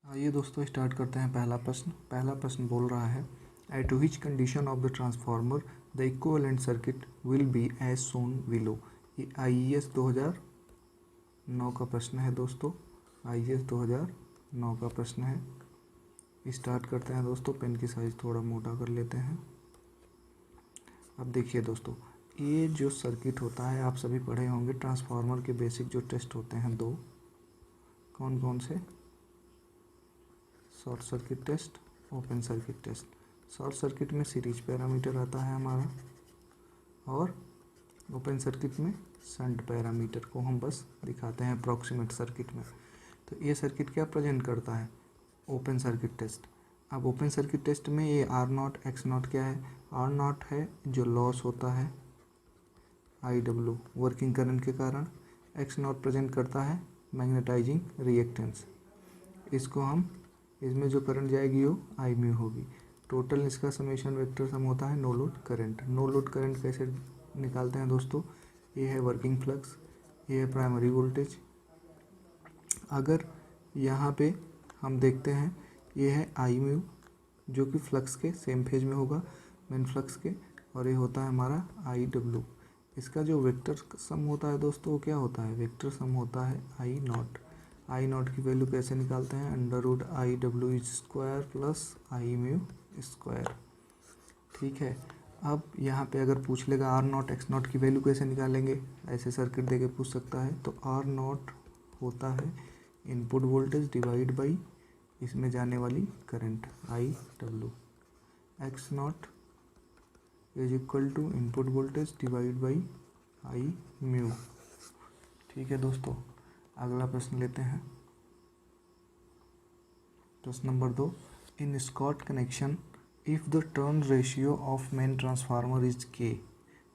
आइए दोस्तों स्टार्ट करते हैं पहला प्रश्न बोल रहा है at which condition of the transformer the equivalent circuit will be as shown below. ये IES 2009 का प्रश्न है दोस्तों। IES 2009 का प्रश्न है। स्टार्ट करते हैं दोस्तों। पेन की साइज़ थोड़ा मोटा कर लेते हैं। अब देखिए दोस्तों, ये जो सर्किट होता है आप सभी पढ़े होंगे। ट्रांसफार्मर के बेसिक जो टेस्ट होते हैं दो, कौन कौन से? Short circuit test, open circuit test. Short circuit में सीरीज पैरामीटर आता है हमारा, और ओपन सर्किट में शंट पैरामीटर को हम बस दिखाते हैं अप्रॉक्सीमेट सर्किट में। तो ये सर्किट क्या प्रेजेंट करता है? Open circuit test. अब ओपन सर्किट टेस्ट में ये R0 X0 क्या है? R0 है जो लॉस होता है IW वर्किंग करंट के कारण। X0 प्रेजेंट करता है मैग्नेटाइजिंग रिएक्टेंस। इसको हम इसमें जो करंट जाएगी वो I म्यू होगी। टोटल इसका समेशन वेक्टर सम होता है no load current. No load current कैसे निकालते हैं दोस्तों? ये है वर्किंग फ्लक्स, ये है प्राइमरी वोल्टेज। अगर यहाँ पे हम देखते हैं ये है I म्यू जो कि फ्लक्स के सेम फेज में होगा, मेन फ्लक्स के, और ये होता है हमारा IW। इसका जो वेक्टर सम होता है दोस्तों वो क्या होता है? वेक्टर सम होता है I0 की वैल्यू कैसे निकालते हैं? √IW square plus I mu square. ठीक है। अब यहाँ पे अगर पूछ लेगा R0 X0 की वैल्यू कैसे निकालेंगे, ऐसे सर्किट देके पूछ सकता है। तो R0 होता है इनपुट वोल्टेज डिवाइड बाई इसमें जाने वाली current IW। X0 is equal to input voltage divide by I mu. ठीक है दोस्तों, अगला प्रश्न लेते हैं। प्रश्न नंबर 2, in Scott connection if the turn ratio of main transformer is K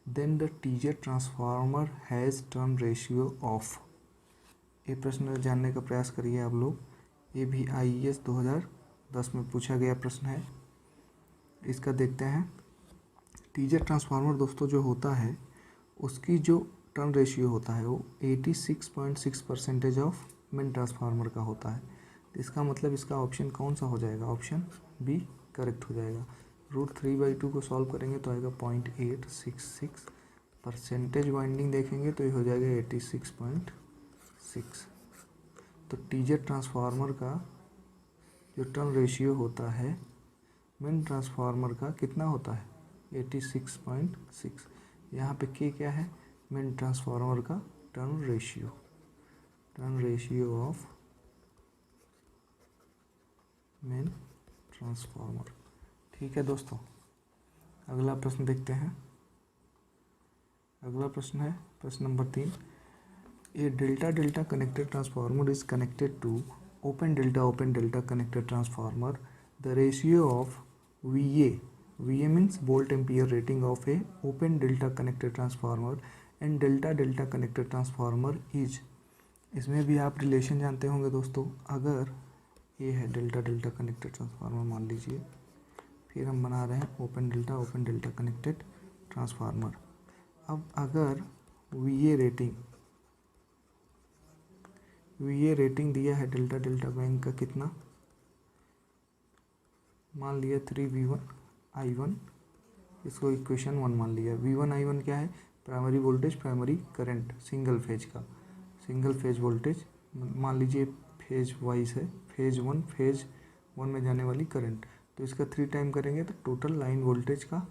then the TJ transformer has turn ratio of. ये प्रश्न जानने का प्रयास करिए आप लोग। ये भी IES 2010 में पूछा गया प्रश्न है। इसका देखते हैं। TJ ट्रांसफार्मर दोस्तों जो होता है उसकी जो टर्न रेशियो होता है वो 86.6% ऑफ मेन ट्रांसफार्मर का होता है। इसका मतलब इसका ऑप्शन कौन सा हो जाएगा? ऑप्शन बी करेक्ट हो जाएगा। √3/2 को सॉल्व करेंगे तो आएगा 0.866। परसेंटेज वाइंडिंग देखेंगे तो ये हो जाएगा 86.6। तो TJ ट्रांसफार्मर का जो टर्न रेशियो होता है मेन ट्रांसफार्मर का कितना होता है? 86.6। यहाँ पे K क्या है? मेन ट्रांसफार्मर का turn ratio of main transformer. ठीक है दोस्तों, अगला प्रश्न देखते हैं। अगला प्रश्न है प्रश्न नंबर 3, a delta connected transformer is connected to open delta connected transformer. The ratio of VA means volt ampere rating of a open delta connected transformer and delta connected transformer is. इसमें भी आप रिलेशन जानते होंगे दोस्तों। अगर ये है delta connected transformer मान लीजिए, फिर हम बना रहे हैं ओपन डेल्टा कनेक्टेड ट्रांसफार्मर। अब अगर VA रेटिंग दिया है डेल्टा बैंक का कितना, मान लिया 3V1I1, इसको इक्वेशन 1 मान लिया। V1I1 क्या है? Primary voltage, primary current, single phase voltage, मान लीजिए फेज वाइज है। फेज वन में जाने वाली करंट, तो इसका 3 टाइम करेंगे तो टोटल लाइन वोल्टेज का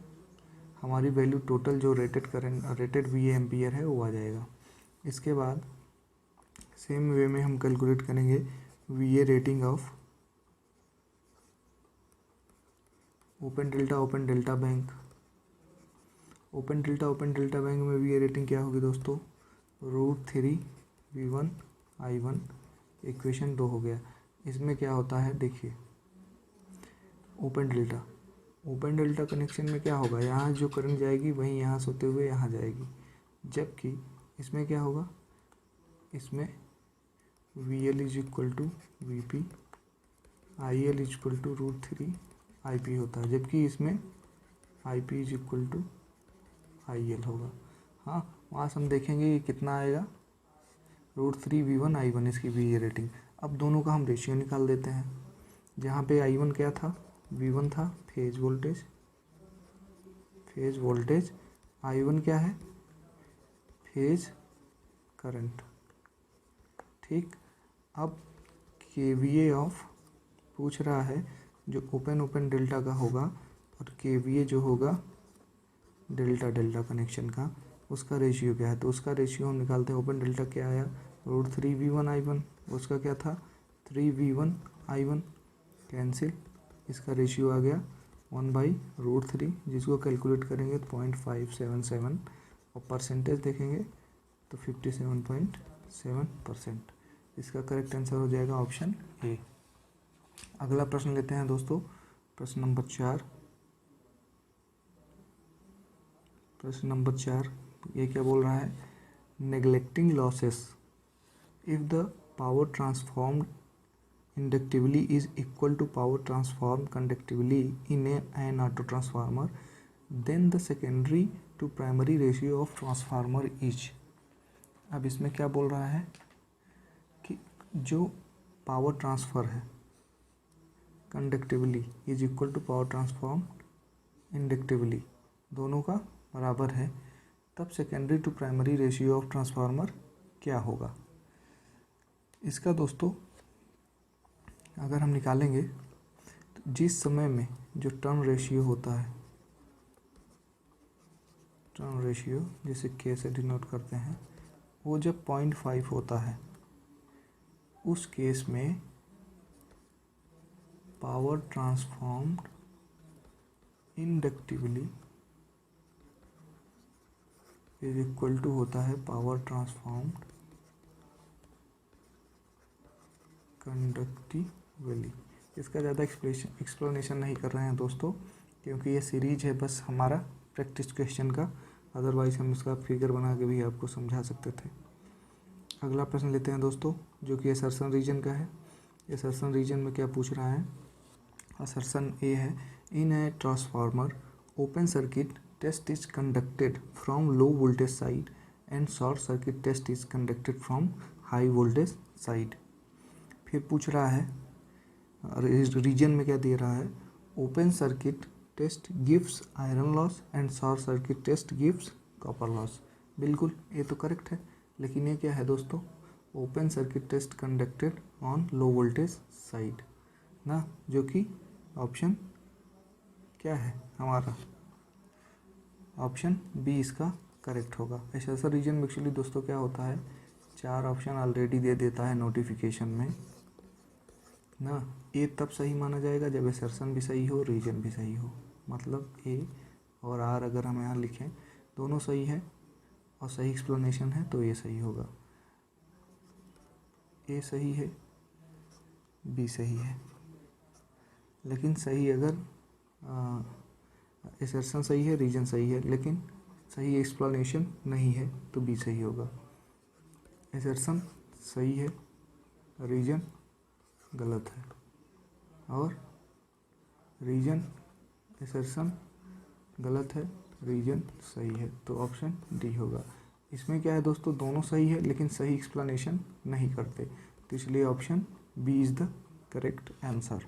हमारी वैल्यू, टोटल जो रेटेड VA एम्पियर है वो आ जाएगा। इसके बाद सेम वे में हम कैलकुलेट करेंगे VA rating of open delta bank. Open delta bank में VA रेटिंग क्या होगी दोस्तों? √3V1I1। इक्वेशन 2 हो गया। इसमें क्या होता है देखिए, ओपन डेल्टा कनेक्शन में क्या होगा? यहाँ जो करंट जाएगी वहीं यहाँ से होते हुए यहाँ जाएगी, जबकि इसमें क्या होगा? इसमें VL is equal to VP, IL is equal to √3IP होता है, जबकि इसमें IP is equal to IL होगा। हाँ, वहाँ से हम देखेंगे ये कितना आएगा, √3V1I1 इसकी VA रेटिंग। अब दोनों का हम रेशियो निकाल देते हैं। जहाँ पे I1 क्या था, V1 था, फेज वोल्टेज, I1 क्या है, फेज करंट। ठीक, अब KVA ऑफ पूछ रहा है, जो ओपन डेल्टा का होगा और KVA जो होगा डेल्टा कनेक्शन का, उसका रेशियो क्या है, तो उसका रेशियो हम निकालते हैं। ओपन डेल्टा क्या आया, √3V1I1, उसका क्या था 3V1I1, कैंसिल, इसका रेशियो आ गया 1/√3, जिसको कैलकुलेट करेंगे तो 0.577 और परसेंटेज देखेंगे तो 57.7%। इसका करेक्ट आंसर हो जाएगा ऑप्शन ए। अगला प्रश्न लेते हैं दोस्तों, प्रश्न नंबर 4। प्रश्न नंबर 4 ये क्या बोल रहा है, neglecting losses if the power transformed inductively is equal to power transformed conductively in an auto transformer, then the secondary to primary ratio of transformer is। अब इसमें क्या बोल रहा है कि जो पावर ट्रांसफ़र है conductively is equal to power transformed inductively, दोनों का बराबर है, तब secondary to primary ratio of transformer क्या होगा। इसका दोस्तों अगर हम निकालेंगे तो जिस समय में जो टर्न रेशियो होता है, टर्न रेशियो जिसे K से डिनोट करते हैं, वो जब 0.5 होता है, उस केस में power transformed inductively is equal to होता है पावर ट्रांसफॉर्म्ड कंडक्टिवली। इसका ज़्यादा एक्सप्लेनेशन नहीं कर रहे हैं दोस्तों, क्योंकि ये सीरीज है बस हमारा प्रैक्टिस क्वेश्चन का, अदरवाइज हम इसका फिगर बना के भी आपको समझा सकते थे। अगला प्रश्न लेते हैं दोस्तों, जो कि असर्शन रीजन का है। असर्शन रीजन में क्या पूछ रहा है, असर्शन ए है, in a transformer open circuit test is conducted from low voltage side and short circuit test is conducted from high voltage side. फिर पूछ रहा है रीजन में क्या दे रहा है, open circuit test gives iron loss and short circuit test gives copper loss. बिल्कुल ये तो करेक्ट है, लेकिन ये क्या है दोस्तों, open circuit test conducted on low voltage side ना, जो कि ऑप्शन क्या है हमारा, ऑप्शन बी इसका करेक्ट होगा। ऐसा रीजन में एक्चुअली दोस्तों क्या होता है, 4 ऑप्शन ऑलरेडी दे देता है नोटिफिकेशन में ना। ए तब सही माना जाएगा जब असर्शन भी सही हो, रीजन भी सही हो, मतलब ए और आर अगर हम यहाँ लिखें दोनों सही है और सही एक्सप्लेनेशन है तो ए सही होगा। ए सही है, बी सही है, लेकिन सही अगर असर्शन सही है, रीजन सही है, लेकिन सही एक्सप्लेनेशन नहीं है तो बी सही होगा। असर्शन सही है, रीजन गलत है, और रीजन असर्शन गलत है, रीजन सही है, तो ऑप्शन डी होगा। इसमें क्या है दोस्तों, दोनों सही है लेकिन सही एक्सप्लेनेशन नहीं करते, तो इसलिए option B is the correct answer.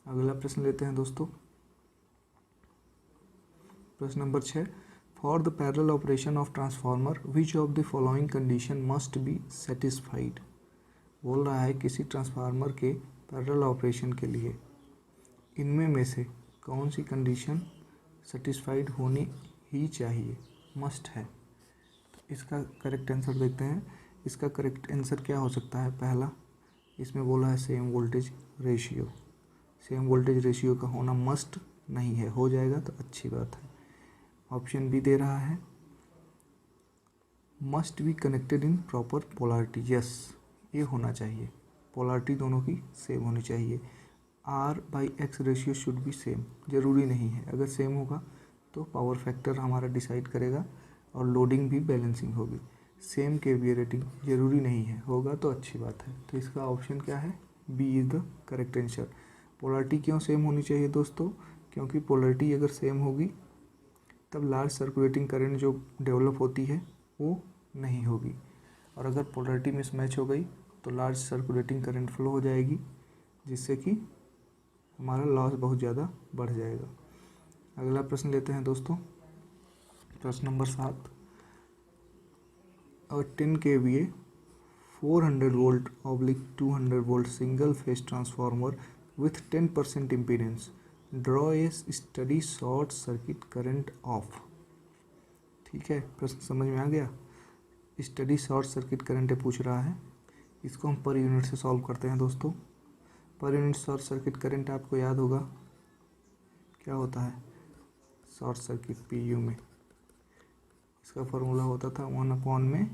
अगला प्रश्न लेते हैं दोस्तों, प्रश्न नंबर 6, for the parallel operation of transformer which of the following condition must be satisfied. बोल रहा है किसी ट्रांसफार्मर के पैरेलल ऑपरेशन के लिए इनमें में से कौन सी कंडीशन सेटिस्फाइड होनी ही चाहिए, मस्ट है। तो इसका करेक्ट आंसर देखते हैं। इसका करेक्ट आंसर क्या हो सकता है, पहला इसमें बोला है same voltage ratio. Same voltage ratio का होना मस्ट नहीं है, हो जाएगा तो अच्छी बात है। ऑप्शन बी दे रहा है must be connected in proper polarity, yes ये होना चाहिए, पोलैरिटी दोनों की सेम होनी चाहिए। R/X ratio should be same, ज़रूरी नहीं है, अगर सेम होगा तो पावर फैक्टर हमारा डिसाइड करेगा और लोडिंग भी बैलेंसिंग होगी। सेम KVA रेटिंग ज़रूरी नहीं है, होगा तो अच्छी बात है, तो इसका ऑप्शन क्या है, B is the correct answer. Polarity क्यों सेम होनी चाहिए दोस्तों, क्योंकि पोलैरिटी अगर सेम होगी तब लार्ज सर्कुलेटिंग करंट जो डेवलप होती है वो नहीं होगी, और अगर पोलैरिटी मिसमैच हो गई तो लार्ज सर्कुलेटिंग करंट फ्लो हो जाएगी जिससे कि हमारा लॉस बहुत ज़्यादा बढ़ जाएगा। अगला प्रश्न लेते हैं दोस्तों, प्रश्न नंबर 7। और 10 kVA 400 volt oblique 200 volt single phase transformer with 10% impedance, draw a steady short circuit current of। ठीक है, प्रश्न समझ में आ गया। स्टडी शॉर्ट सर्किट करंट पूछ रहा है, इसको हम पर यूनिट से सॉल्व करते हैं दोस्तों। Per unit short circuit current आपको याद होगा क्या होता है, शॉर्ट सर्किट पीयू में इसका फॉर्मूला होता था 1/में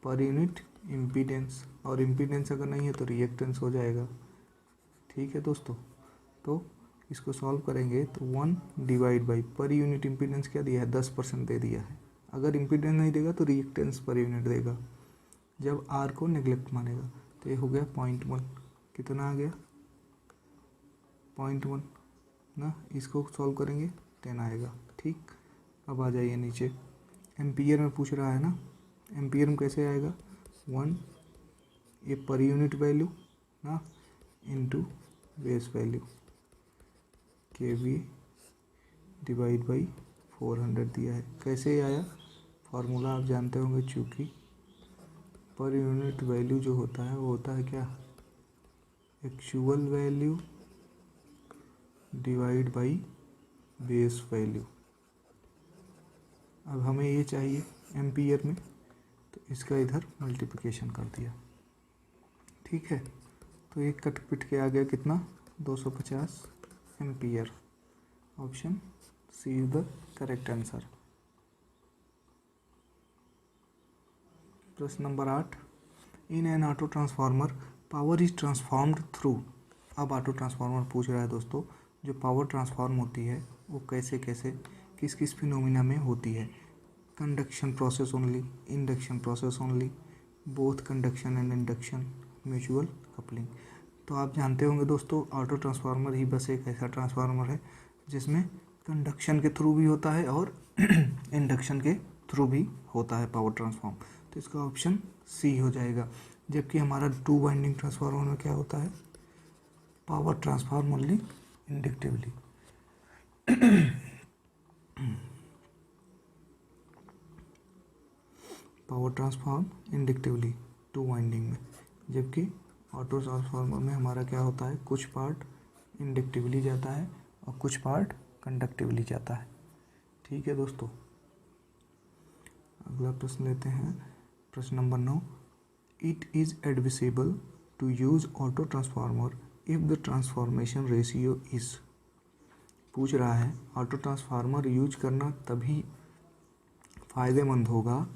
पर यूनिट इम्पीडेंस, और इम्पीडेंस अगर नहीं है तो रिएक्टेंस हो जाएगा। ठीक है दोस्तों, तो इसको सॉल्व करेंगे तो 1 divide by per unit impedance क्या दिया है, 10% दे दिया है। अगर इम्पीडेंस नहीं देगा तो रिएक्टेंस पर यूनिट देगा, जब आर को नेग्लेक्ट मानेगा। तो ये हो गया 0.1, कितना आ गया 0.1 ना, इसको सॉल्व करेंगे 10 आएगा। ठीक, अब आ जाइए नीचे, एम्पियर में पूछ रहा है ना, एम्पियर में कैसे आएगा 1 ये पर यूनिट वैल्यू ना into base value kV divide by 400 दिया है। कैसे आया, फार्मूला आप जानते होंगे, चूँकि पर यूनिट वैल्यू जो होता है वो होता है क्या, actual value divide by base value. अब हमें ये चाहिए एम्पियर में, तो इसका इधर मल्टीप्लिकेशन कर दिया। ठीक है, तो एक कट पिट के आ गया कितना 250 ampere. Option C is the correct answer. प्रश्न नंबर 8, in an auto transformer power is transformed through. अब ऑटो ट्रांसफार्मर पूछ रहा है दोस्तों, जो पावर ट्रांसफॉर्म होती है वो कैसे कैसे किस किस फिनोमिना में होती है। Conduction process only, induction process only, both conduction and induction, mutual coupling. तो आप जानते होंगे दोस्तों, ऑटो ट्रांसफार्मर ही बस एक ऐसा ट्रांसफार्मर है जिसमें कंडक्शन के थ्रू भी होता है और इंडक्शन के थ्रू भी होता है पावर ट्रांसफॉर्म। तो इसका ऑप्शन सी हो जाएगा। जबकि हमारा 2 वाइंडिंग ट्रांसफार्मर में क्या होता है, power transform only inductively. Power transform inductively 2 winding में, जबकि ऑटो ट्रांसफार्मर में हमारा क्या होता है, कुछ पार्ट इंडक्टिवली जाता है और कुछ पार्ट कंडक्टिवली जाता है। ठीक है दोस्तों, अगला प्रश्न लेते हैं, प्रश्न नंबर 9। It is advisable to use auto transformer if the transformation ratio is. पूछ रहा है ऑटो ट्रांसफार्मर यूज करना तभी फ़ायदेमंद होगा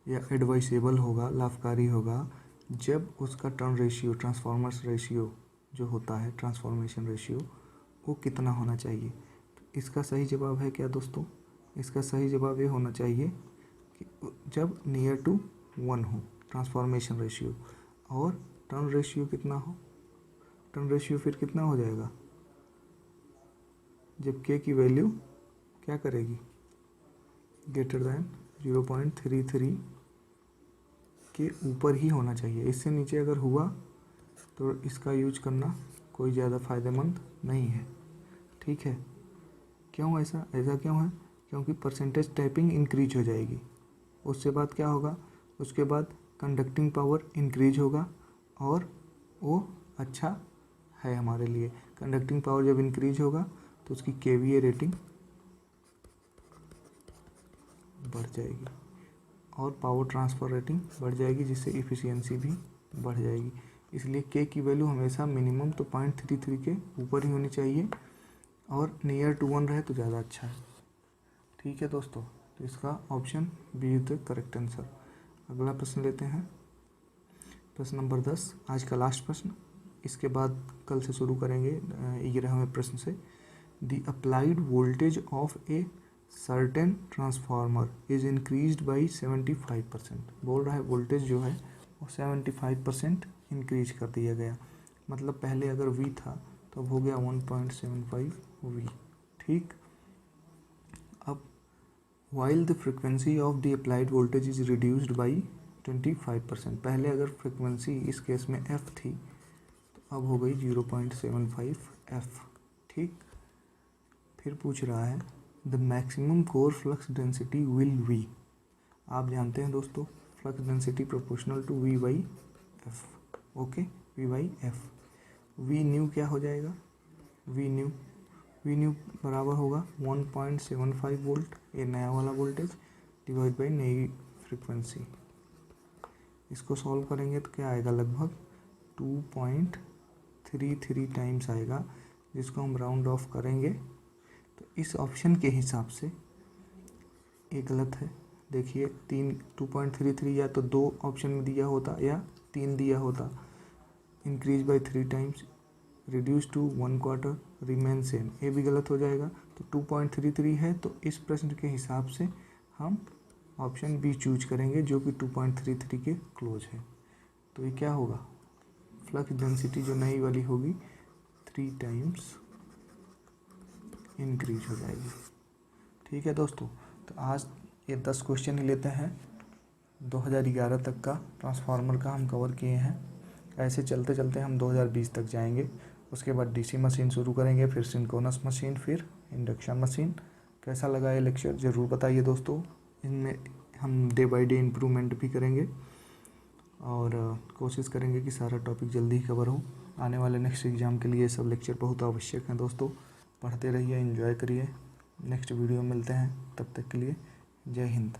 या एडवाइसेबल होगा, लाभकारी होगा, जब उसका टर्न रेशियो, ट्रांसफॉर्मर्स रेशियो जो होता है, ट्रांसफॉर्मेशन रेशियो, वो कितना होना चाहिए। तो इसका सही जवाब है क्या दोस्तों, इसका सही जवाब ये होना चाहिए कि जब नियर टू 1 हो ट्रांसफॉर्मेशन रेशियो, और टर्न रेशियो कितना हो, टर्न रेशियो फिर कितना हो जाएगा, जब के की वैल्यू क्या करेगी, ग्रेटर दैन 0.33 के ऊपर ही होना चाहिए। इससे नीचे अगर हुआ तो इसका यूज करना कोई ज़्यादा फ़ायदेमंद नहीं है। ठीक है, क्यों ऐसा क्यों है, क्योंकि परसेंटेज टैपिंग इंक्रीज हो जाएगी। उसके बाद क्या होगा, उसके बाद कंडक्टिंग पावर इंक्रीज होगा, और वो अच्छा है हमारे लिए। कंडक्टिंग पावर जब इंक्रीज होगा तो उसकी केवीए रेटिंग बढ़ जाएगी और पावर ट्रांसफ़र रेटिंग बढ़ जाएगी, जिससे इफ़िशियंसी भी बढ़ जाएगी। इसलिए के की वैल्यू हमेशा मिनिमम तो 0.33 के ऊपर ही होनी चाहिए, और नियर टू 1 रहे तो ज़्यादा अच्छा है। ठीक है दोस्तों, तो इसका option B is the correct answer. अगला प्रश्न लेते हैं, प्रश्न नंबर 10, आज का लास्ट प्रश्न। इसके बाद कल से शुरू करेंगे 11वें प्रश्न से। The applied voltage of a certain transformer is increased by 75%। बोल रहा है वोल्टेज जो है वो 75% इंक्रीज कर दिया गया। मतलब पहले अगर V था तो अब हो गया 1.75 V। ठीक, अब while the frequency of the applied voltage is reduced by 25%। पहले अगर फ्रिक्वेंसी इस केस में F थी तो अब हो गई 0.75 F। ठीक, फिर पूछ रहा है the maximum core flux density will be. आप जानते हैं दोस्तों, flux density proportional to V by F. Okay, V by F. V new क्या हो जाएगा, वी न्यू बराबर होगा 1.75 वोल्ट, ये नया वाला वोल्टेज, डिवाइड बाई नई फ्रीक्वेंसी। इसको सॉल्व करेंगे तो क्या आएगा, लगभग 2.33 टाइम्स आएगा, जिसको हम राउंड ऑफ करेंगे तो इस ऑप्शन के हिसाब से ये गलत है। देखिए 2.33 या तो 2 ऑप्शन में दिया होता या 3 दिया होता। Increase by 3 times, reduce to 1/4, remain same, ये भी गलत हो जाएगा। तो 2.33 है, तो इस प्रश्न के हिसाब से हम ऑप्शन बी चूज करेंगे, जो कि 2.33 के क्लोज है। तो ये क्या होगा, फ्लक्स डेंसिटी जो नई वाली होगी 3 टाइम्स इंक्रीज हो जाएगी। ठीक है दोस्तों, तो आज ये 10 क्वेश्चन ही लेते हैं। 2011 तक का ट्रांसफार्मर का हम कवर किए हैं। ऐसे चलते चलते हम 2020 तक जाएंगे। उसके बाद डीसी मशीन शुरू करेंगे, फिर सिंक्रोनस मशीन, फिर इंडक्शन मशीन। कैसा लगा ये लेक्चर ज़रूर बताइए दोस्तों। इनमें हम डे बाय डे इम्प्रूवमेंट भी करेंगे और कोशिश करेंगे कि सारा टॉपिक जल्दी ही कवर हो। आने वाले नेक्स्ट एग्ज़ाम के लिए ये सब लेक्चर बहुत आवश्यक हैं दोस्तों। पढ़ते रहिए, एंजॉय करिए। नेक्स्ट वीडियो में मिलते हैं, तब तक के लिए जय हिंद।